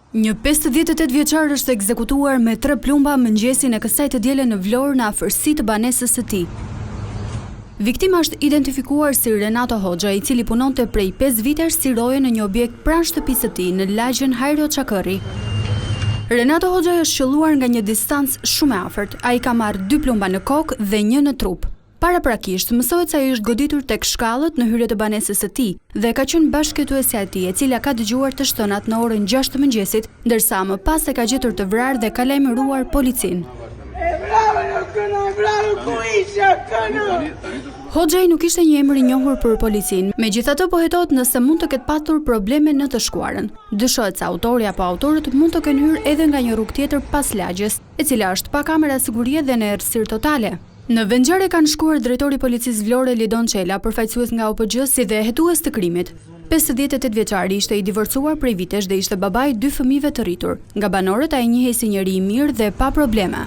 Një 58 vjeçar është ekzekutuar me 3 plumba mëngjesin e kësaj të diele në Vlorë në afërsi të banesës së tij. Viktima është identifikuar si Renato Hoxha, i cili punonte prej 5 vitesh si roje në një objekt pranë shtëpisë së tij në lagjen Hajro Çakëri. Renato Hoxha është qelluar nga një distancë shumë e afërt. Ai ka marrë 2 plumba në kokë dhe 1 në trup. Paraprakisht mësohet se ai është goditur tek shkallët në hyrje të banesës së tij dhe ka qenë bashkëjetuesja e tij, e cila ka dëgjuar të shtënat në orën 6 të mëngjesit, ndërsa më pas e ka gjetur të vrarë dhe ka lajmëruar policinë. Hoxhai nuk ishte një emër i njohur për policinë, megjithatë pohetohet nëse mund të ketë patur probleme në të shkuarën. Dyshohet se autori apo autorët mund të kenë hyrë edhe nga një rrugë tjetër pas lagjes, e cila është pa kamera sigurie dhe në errësirë totale. Në vendngjarje kanë shkuar drejtori policisë Vlorë Lidon Çela, përfaqësues nga OPG si dhe hetues të krimit. 58 vjeçari ishte i divorcuar prej vitesh dhe ishte babai 2 fëmijëve të rritur. Nga banorët ai njihej si njeri i mirë dhe pa probleme.